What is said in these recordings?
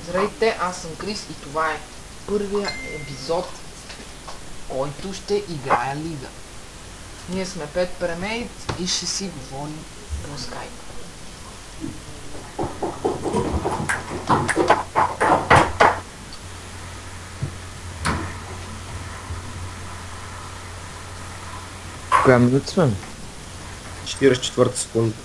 Здравейте, аз съм Крис и това е първия епизод, който ще играя Лига. Ние сме 5 премейт и ще си говорим по скайп. Коя минута сме? 44 секунда.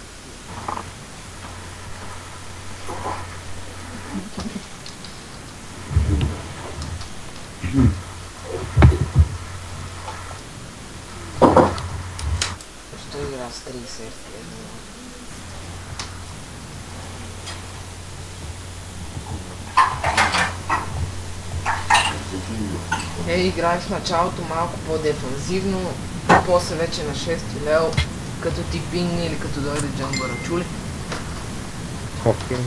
Ще игра с 30 FPS. Играх в началото малко по-дефанзивно, после вече на 6 левел, като ти пинни или като дойде джангъра. Чули? Окей.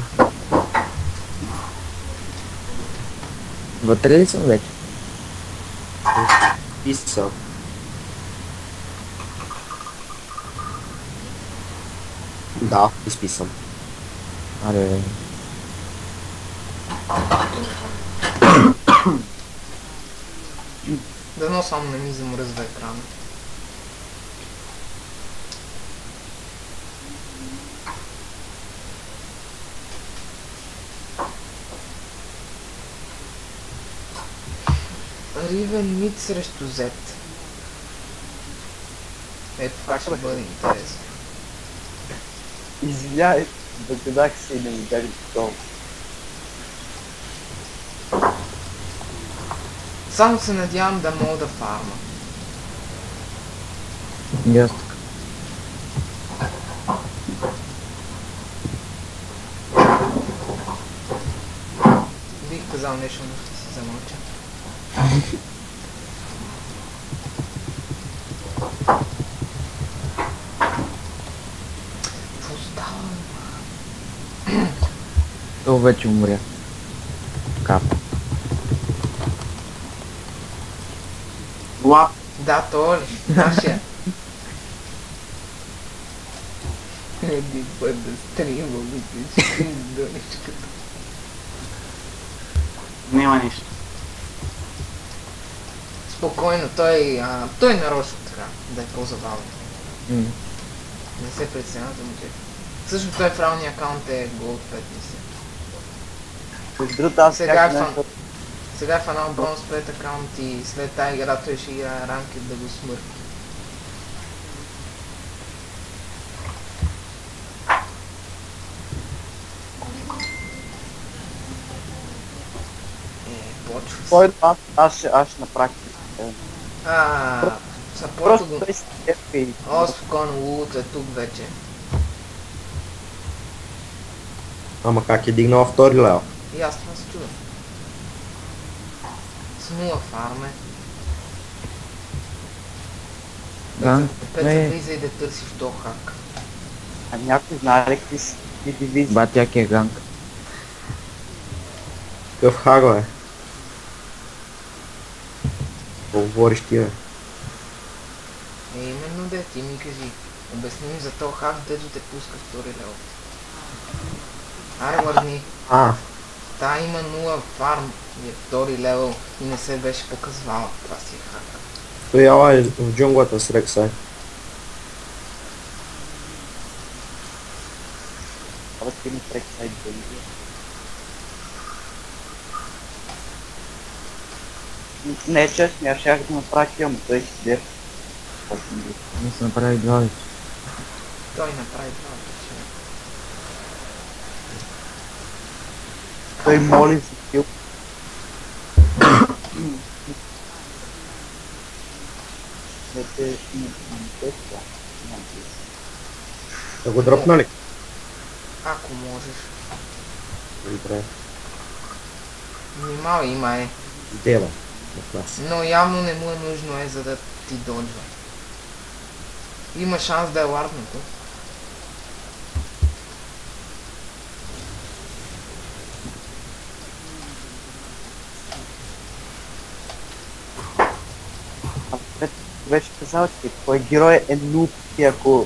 Вътре ли съм вече? Писал. Да, изписам. Аре, Дано само не ми замръзва екрана. Ривен мид срещу Z. Ето това ще бъде интересно. Извинявай, докъдах се и не ми бях готов. Само се надявам да мога да фарма. ясно така. Бих казал нещо, но ще се замълча. Какво става? То вече умря. Капа. Лап, Да, то ли? Нашия. Един път да стримам и ти ще дъничката. няма нищо. Спокойно, той нарочно така, да е по-забавно. М. Не се преценява му, че... Също той в равния акаунт е Gold 5, мисля. Между другото, аз Сега как е не... фан. Сега е фанал Bronze 5 акаунт и след тази игра той ще играе ранкет да го смърти. Почва се. Който аз ще направя. Сапорто Просто го... той си ефка и... О, спокойно, Лулуто е тук вече. Ама как е дигнал втори лева? И аз това се чудя. С нула фарме. Да, Пеца не. влиза и да търсиш то хак. А някой знае ли какви си дивизии? Батяк е ганг. Какъв хаго е? Какво говориш ти, бе? Именно де, ти ми кажи. Обясни ми за то хак, дето те пуска втори лево. Аре, върни. Та има нула фарм и е втори левел и не се беше показвала. Това си е хак. Стояла е в джунглата с Рексай. Това си ми прек сайт дивизия. Не, честно, аз щях да направя кил, но той си дев. Не се направи два вече. Той направи това вече. Той моли за кил. Не те... Да го дропна ли? Ако можеш. Добре. Внимавай, има е. Дева. На клас. Но явно не му е нужно за да ти доджва. Има шанс да е лардното. Беше казал, че твой герой е нуб и ако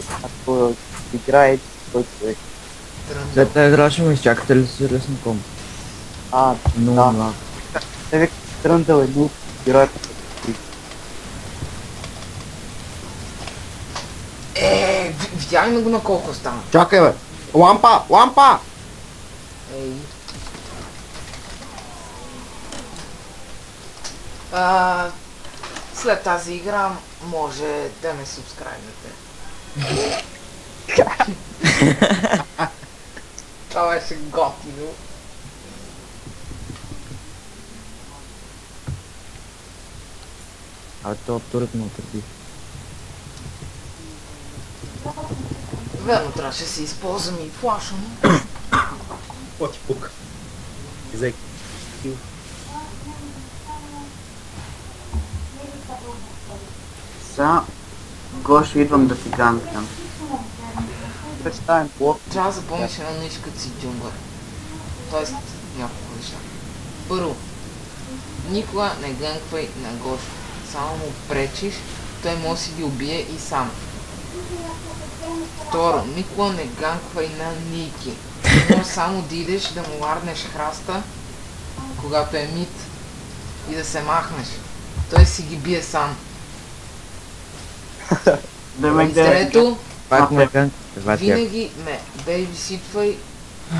играе той човек. Тръндъл. След тази игра ще ме изчакате ли с лесно комп? Много Да. млад. Те вика, Тръндъл е нуб, герой. Видя ли ме го на колко стана? Чакай бе! Лампа! Лампа! Ей. След тази игра може да ме субскрайбнете. Това беше готино. Абе, то турът ме отърби. Верно, трябваше да си използвам и флаша, но... Какво ти пука? Изей. Сега, Гошо, идвам да ти ганкам. Представен блок. Трябва да запомниш едно нещо като си джунгър. Тоест, няколко неща. Първо, никога не гънквай на Гошо. Само му пречиш, той може да си ги убие и сам. Второ, никога не ганквай на Ники. Може само да идеш да му варнеш храста, когато е мид, и да се махнеш. Той си ги бие сам. Да ме И трето, Пак ме гънк. Това тя. винаги ме бейбиситвай,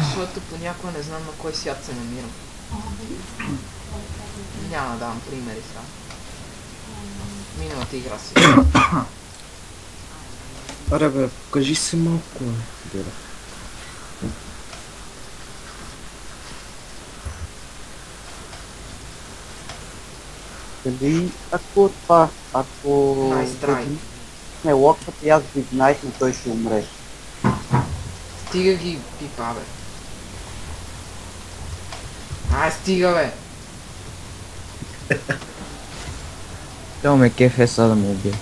защото понякога не знам на кой свят се намирам. Няма да давам примери сега. Миналата игра си. Аре бе, покажи се малко, бе. Дера. Дали ако това, ако... Nice try. Не локват и аз го игнайтна, той ще умре. Стига ги пипа, бе. Ай, стига, бе. То ме кефе сега да му убие.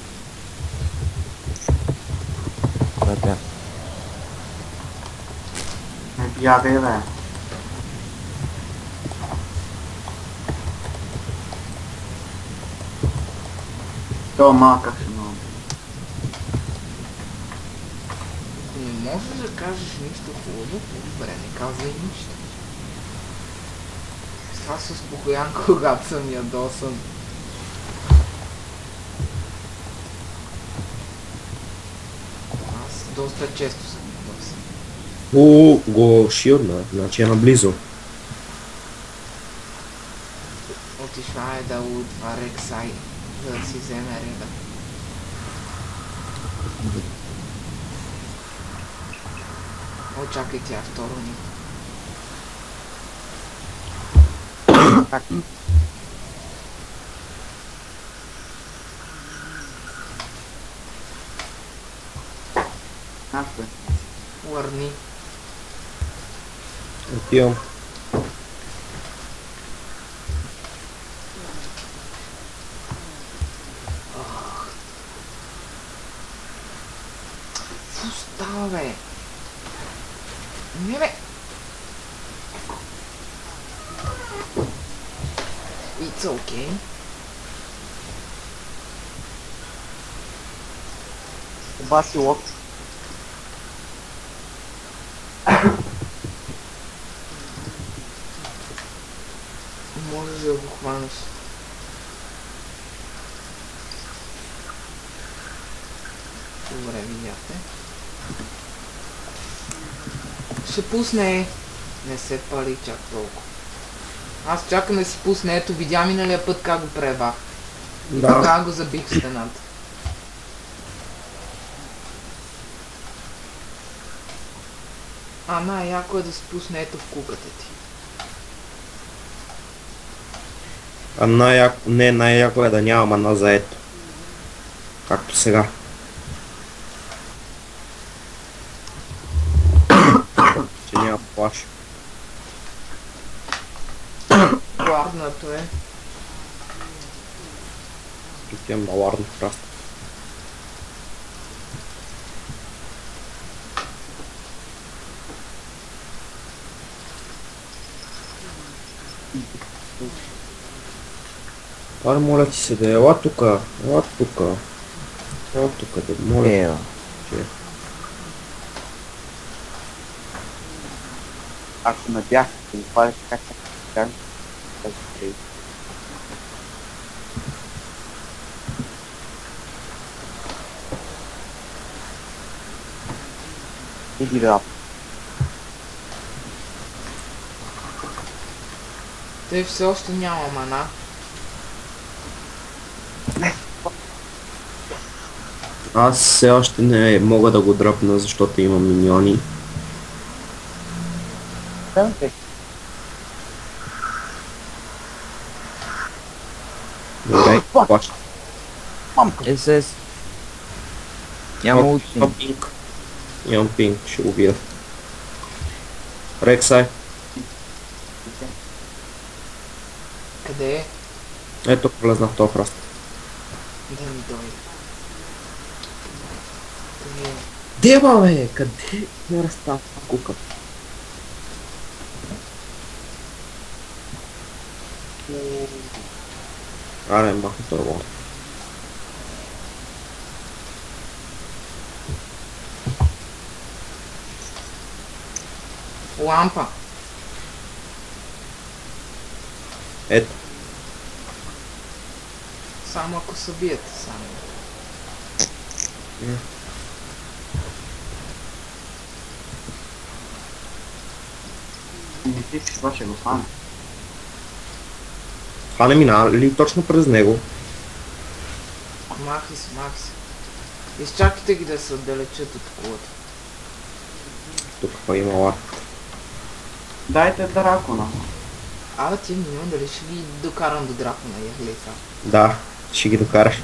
Това тя. Не бяде, бе. То малка ще много. Не можеш да кажеш нищо хубаво, добре, не казвай нищо. С това се успокоявам, когато съм ядосан. Аз доста често съм ядосан. Го шилдна, значи е наблизо. Отишла е да удва Рексай, за да си вземе реда. Очакай тя второ ни. Аз бе. Върни. Отивам. Фу, става, бе. Не, бе. It's okay. Обаси лок. Можеш да го хванеш. Добре, видяхте. Ще пусне. Не се пали чак толкова. Аз чакам да си пусне. Ето, видя миналия път как го пребах. И Да. тогава го забих в стената. Най-яко е да се пусне ето в куката ти. А най-яко е да няма мана заето. Както сега. Че няма плаш. Главното е. Отивам да ларна храста. Аре, моля ти се, да ела тука. Ела тука. Ела тука, да моля. Ева. Ако ме бях, ще го правиш как Как? Как стои? Иди рап. Той все още няма мана. Аз все още не мога да го дръпна, защото имам миньони. Тънкай. Добре, плаща. Мамка. СС. Няма учи. Имам пинг. Имам пинг, ще го видя. Рексай. Къде е? Ето, влезна в този храст. Да ми дойде. Къде е? Дева, бе! Къде не растава кука? Аре, махна това. Лампа. Ето. Само ако се биете само. Не ти си това ще го фане. Това не мина ли точно през него? Махи се, махи се. Изчакайте ги да се отдалечат от колата. Тук па има лад. Дайте дракона. Абе ти миньон, дали ще ги докарам до дракона, яхлей са. Да, ще ги докараш.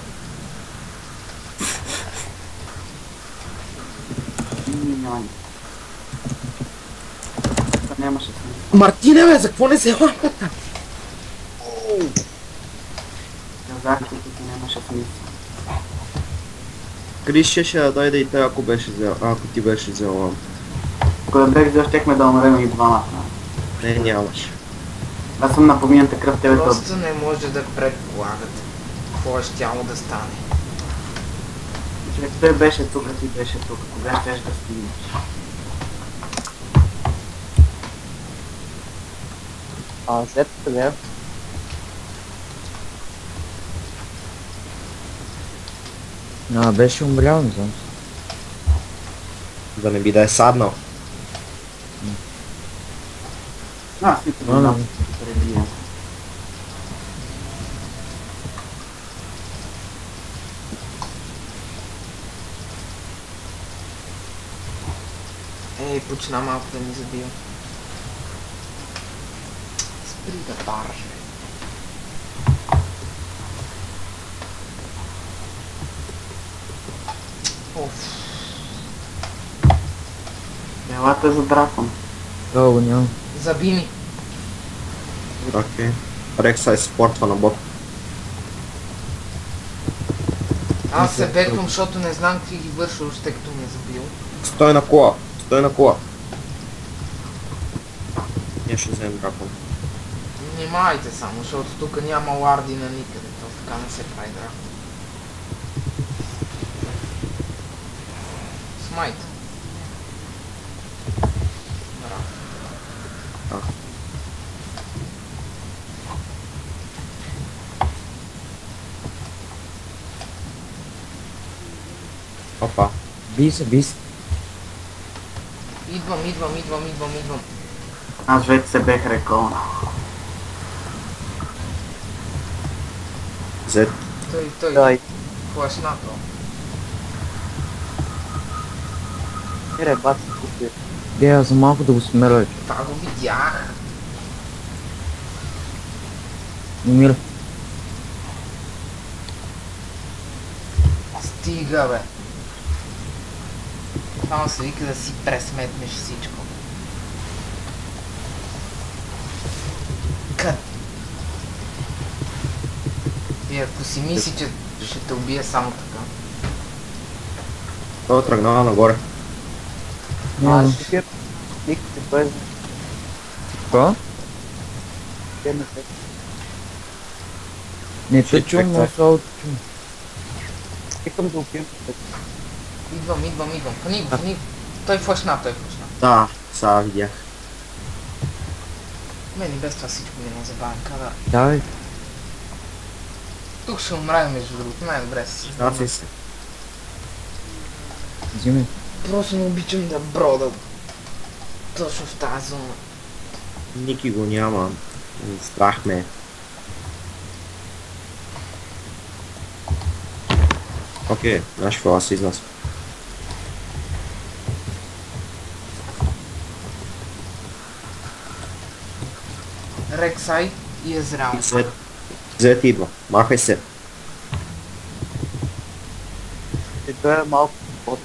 Миньони. Това нямаше смисъл. Мартине, бе, за какво не се лампата? Казах, че тук нямаше смисъл. Крис ще да дойде и той, ако ти беше взел лампа. Ако да бех взел, щехме да умрем и двамата. Не, нямаш. Аз съм напомнен такъв тебе Просто не може да предполагате какво е щяло да стане. Човек, той беше тук, а ти беше тук. Кога щеш да стигнеш? След къде? Беше умрял, не знам. Да не би да е саднал. Аз не познавам пребия. Ей, почна малко да ми забива. Спри да бараш, бе. Оф. Елата за дракон. Това го няма. Заби ми. Окей. Рексай се портва на бот. Аз се беквам, защото не знам какви ги върша още като ме е забил. Стой на кола. Стой на кола. Ние ще вземем дракон. Внимавайте само, защото тук няма ларди на никъде. То така не се прави дракон. Смайт. Браво. Опа. Би се. Идвам. Аз вече се бех рекол. Зет. Той. Дай. Флашнато. Ире, бат се купи. Дея за малко да го смеря. Това го видях. Умира. Стига, бе. Само се вика да си пресметнеш всичко. И ако си мисли, че ще те убие само така. Той е тръгнал нагоре. Няма. Шикер. Никакви без. Какво? Не се. Не те чум, но са от чум. Искам да опием. Идвам. Фани го. Той флашна. Да, сега видях. Мен и без това всичко ми е забавен кадър. Давай. Тук ще умрем между другото, най-добре се Значи се. Взимай. Просто не обичам да брода точно в тази зона. Ники го няма. Страх ме. Окей, наш фала се изнася. Рексай и Езраел. Зет идва. Махай се. И той е малко под.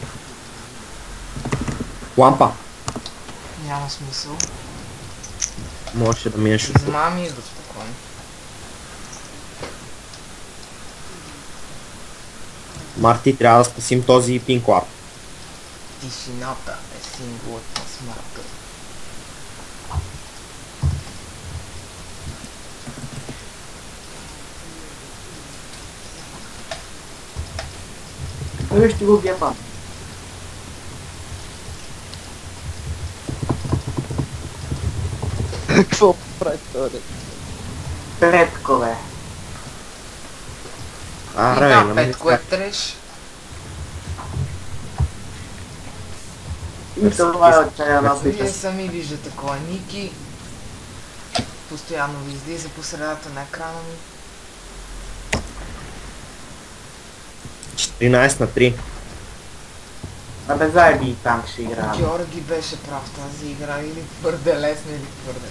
Лампа. Няма смисъл. Можеше да минеш от тук. Измами и да спокойно. Марти, трябва да спасим този пинклар. Тишината е символът на смъртта. Той ще го убия пак. Какво прави този? Петко, бе. Аре, И да, на Петко е треш. И това е отчаяна Вие бита. сами виждате кой е Ники. Постоянно ви излиза по средата на екрана ми. 14 на 3. Абе, заеби и танк ще играем. Георги беше прав в тази игра, или твърде лесно, или твърде.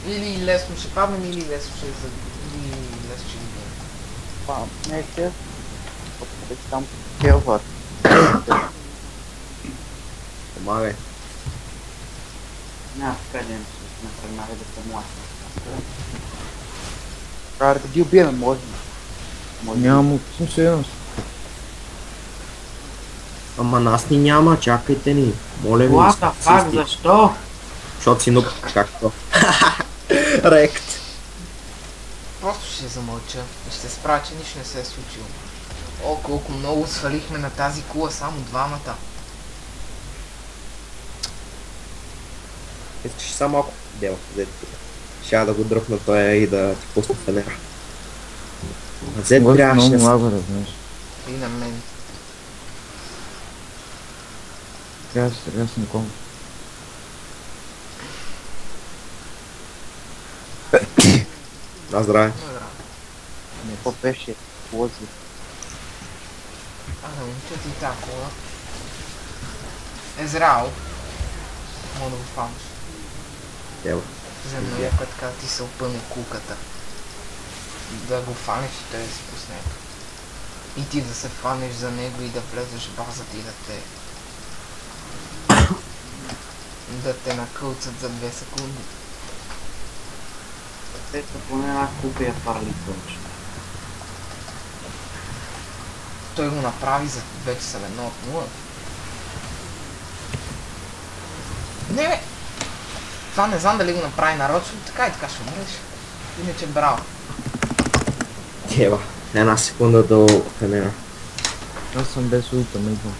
Или лесно ще паднем, или лесно ще за... или лесно ще ги бием. Не ще. Откъде там келват. Помагай. Няма къде не сме тръгнали да се млачим. Трябва да ги убием, може. Няма смисъл. Ама нас ни няма, чакайте ни. Моля ви. What the fuck, защо? Защото си нук, както. Рект. Просто ще замълча и ще се справя, че нищо не се е случило. О, колко много свалихме на тази кула, само двамата. Искаш само малко дела, взете тук. Ще да го дръпна той и да ти пусна фенера. Зет трябваше Много да мага, да знаеш. И на мен. Трябва да се сега с Никола. На здраве. Добре. Какво беше? Лози. Абе, момчета и тази кула. Езраел. Мога да го фанеш. Дела. Земно яко е така, ти се опъне кулката. Да го фанеш и той да си пусне. И ти да се фанеш за него и да влезеш в базата и да те... да те накълцат за 2 секунди. Те са поне една купия парли повече. Той го направи за вече съм 1 от 0. Не бе! Това не знам дали го направи нарочно, така и така ще умреш. Иначе браво. Дела. Една секунда до фенера. Аз съм без улта, ме идвам.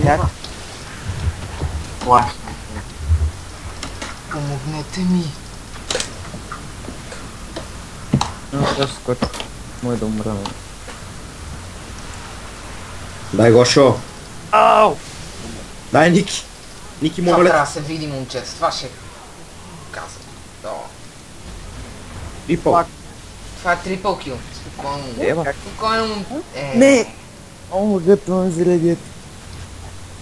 Як? Плаща. Помогнете ми. Аз скоча. Мой да умра. Бе. Дай Гошо. Ау! Дай Ники. Ники, Това моля. трябва да се види, момчета. Това ще казвам. Трипъл. Пак. Това е трипъл кил. Спокойно. Ева. Спокойно. Не! О, мъгът ме заредят.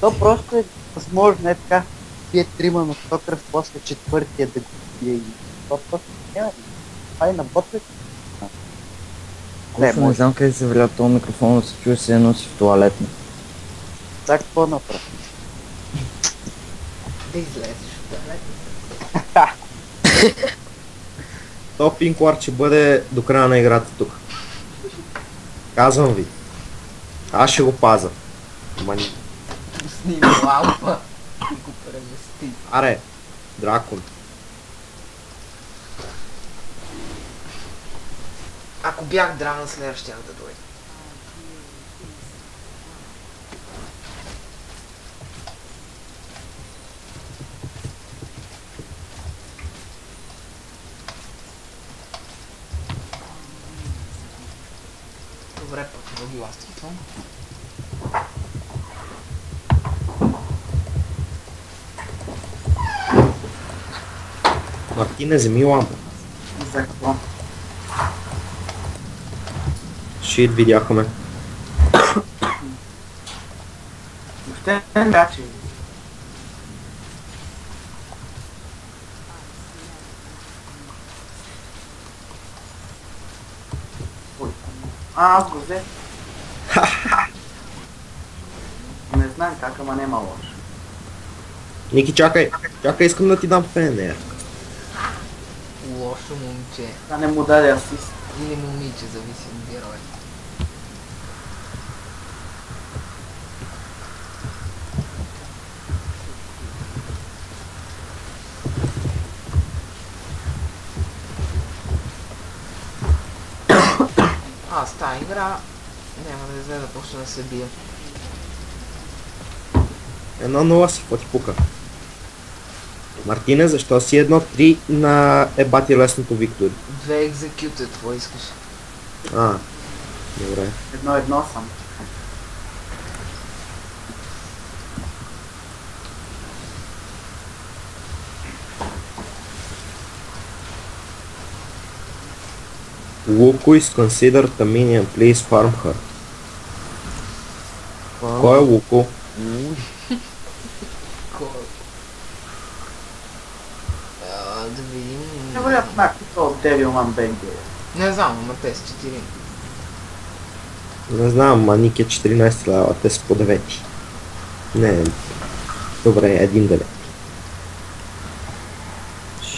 То просто е възможно, е така. Пие трима на 100 кръв, после четвъртия да го пие и... То просто няма. Това е на бответ. Не, не знам къде се вля този микрофон, да се чуе се едно си в туалетна. Так, какво направи? Да излезеш от туалетната. То пинклар ще бъде до края на играта тук. Казвам ви. Аз ще го паза. Ама ни... Снима лампа и го премести. Аре, Дракон. Ако бях Драгон Слеер, щях да дойде. Добре, пък да ги ластвам. Мартине, вземи лампа. За какво? Шит, видяхме. Въобще не гачи. Ой. Аз го взех. Не знам как, ама нема лошо. Ники, чакай. Чакай, искам да ти дам фенер. Лошо момче. Да не му даде асист. Или момиче, зависи от героя. Аз тази игра няма да излезе да почна да се бия. 1-0 си, какво ти пука? Мартине, защо си 1-3 на ебати лесното Виктори? 2 екзекюта, какво искаш? А, добре. 1-1 съм. Луко is considered a minion, please farm her. Кой е Луко? Кой? Да видим... Не вървят някакви от Devilman BG. Не знам, ама те са 4. Не знам, ма Ник е 14 лева, те са по 9. Не, добре, 1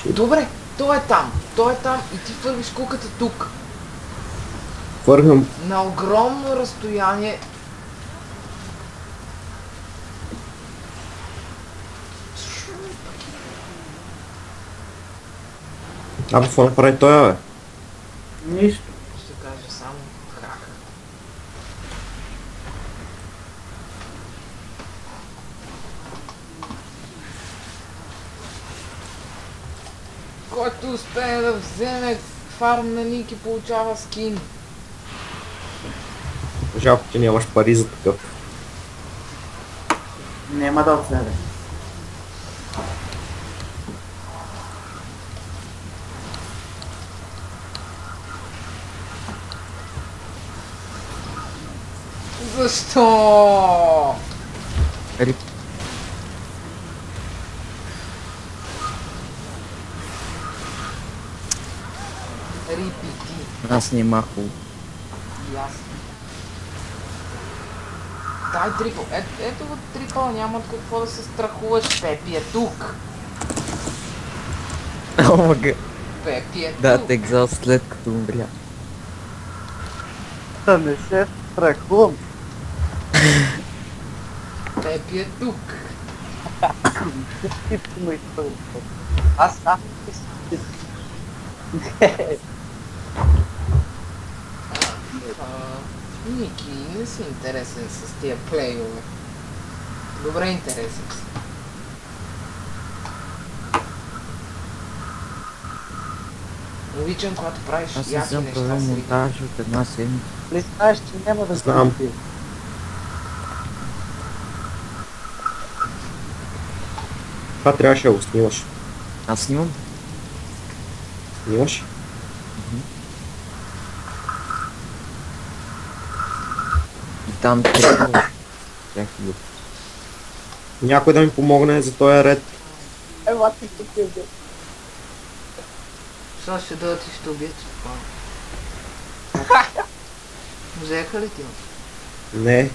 9. Добре, той е там и ти вървиш куката тук. Вървам. На огромно разстояние. Какво направи той, бе? Нищо. Ще кажа само хака. Който успее да вземе фарм на Ники, получава скин. Жалко, че нямаш пари за такъв. Няма да отземе. Защо? Рип. Рипити. Аз нема хубаво. Ясно. Дай трипъл. Ето го трипъл, няма от какво да се страхуваш. Пепи е тук. Омага. Пепи е тук. Да, екзал след като умря. Да не се страхувам. Пепи е тук. Ти ме изпълни. Аз Ники, не си интересен с тия плейове. Добре интересен си. Обичам, когато правиш Аз не яки съм неща правил с Рики. монтаж от една седмица. Представяш, че няма да Знам. се убие. Това трябваше да го снимаш. Аз снимам. Снимаш? И там трябва. Бях го. Някой да ми помогне за този ред. Ела ти тук е бе. Сега ще дойдат и ще убият това. Взеха ли ти? Не.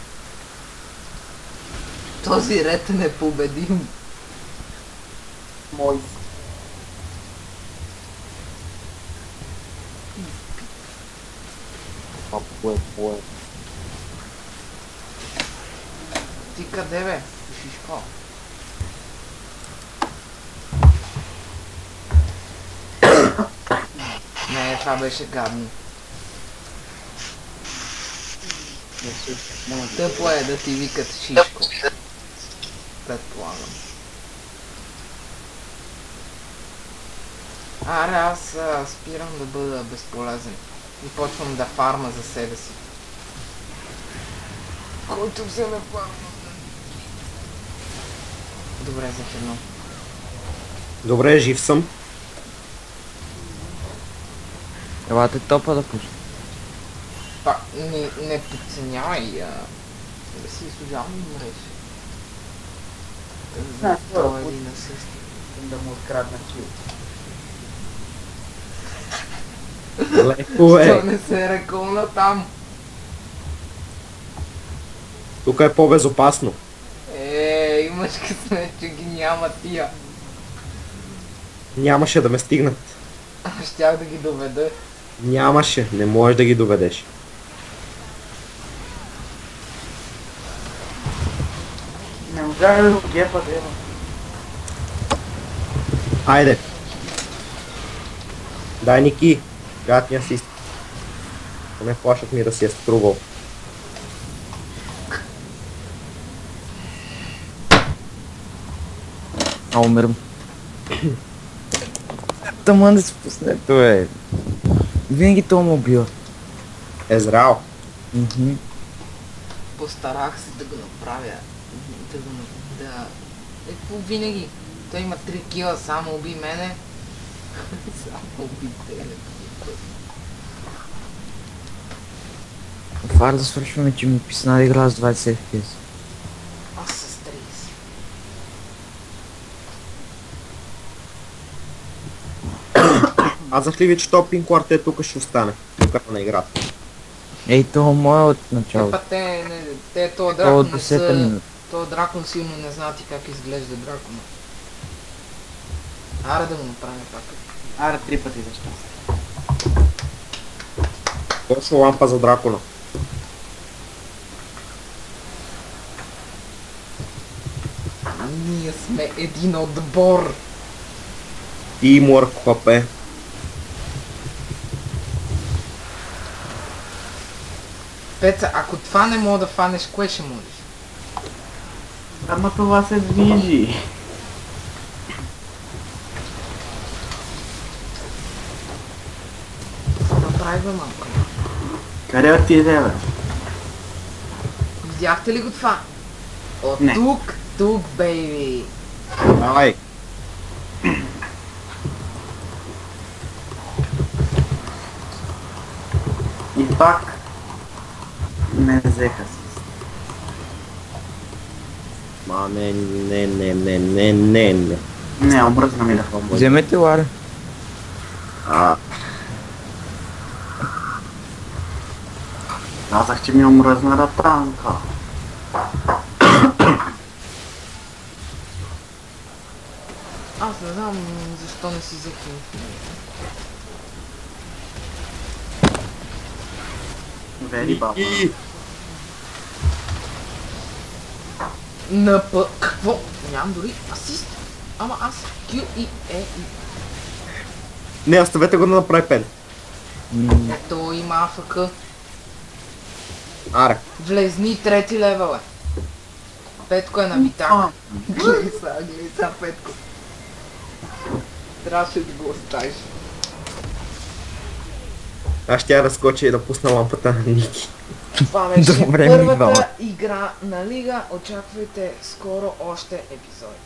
Този ред е непобедим. Мой. Пое. Ти къде бе? Шишко. Това беше гадно. Тъпо е да ти викат шишко. Предполагам. Аре, аз спирам да бъда безполезен. И почвам да фарма за себе си. Който вземе фарма. Добре, за едно. Добре, жив съм. Елате топа да пуша. Пак, не подценявай, да си служавам и умреш. Това е един асист. Да му открадна кил. Леко Що е. не се ръкълна там? Тук е по-безопасно. Имаш късмет, че ги няма тия. Нямаше да ме стигнат. Аз щях да ги доведа. Нямаше, не можеш да ги доведеш. Не можах да го гепа да има. Айде. Дай Ники. Гад ми асист. Поне флашът ми да си е струвал. А, умирам. Тъмън да се пусне, то е. Винаги то му убива. Езрао. Постарах се да го направя. Да. Какво винаги? Той има 3 кила, само уби мене. Само уби теле. Фар да свършваме, че ми писна да игра с 20 FPS. Аз с 30. Казах ли ви, че топ пинкварт тук ще остане? Тук на играта. Ей, то моя от начало. Те този То от дракон не 10 са... минути. Този дракон силно не знаете как изглежда дракона. Аре да го направим пак. Аре 3 пъти за щастие. Точно лампа за дракона. Ние сме един отбор. Тимворк, хлапе. Пеца, ако това не мога да фанеш, кое ще можеш? Ама това се движи. Какво направи бе, малко? Къде отиде, бе? Видяхте ли го това? От Не. тук, бейби. Давай. И пак не взеха си. Ма не. Не, омръзна ми да хвам. Вземете Ларе. Казах, че ми омръзна да танка. Аз не знам защо не си взех инфинит. Вери баба. И Какво? Нямам дори асист. Ама аз Q и E. не, оставете го да направи пен. Ето има АФК. Аре. Влезни 3 левел е. Петко е на витак. Гледай сега Петко. Трябваше да го оставиш. Аз ще я разкоча и да пусна лампата на Ники. Това беше Добре, ми първата двама. игра на лига. Очаквайте скоро още епизоди.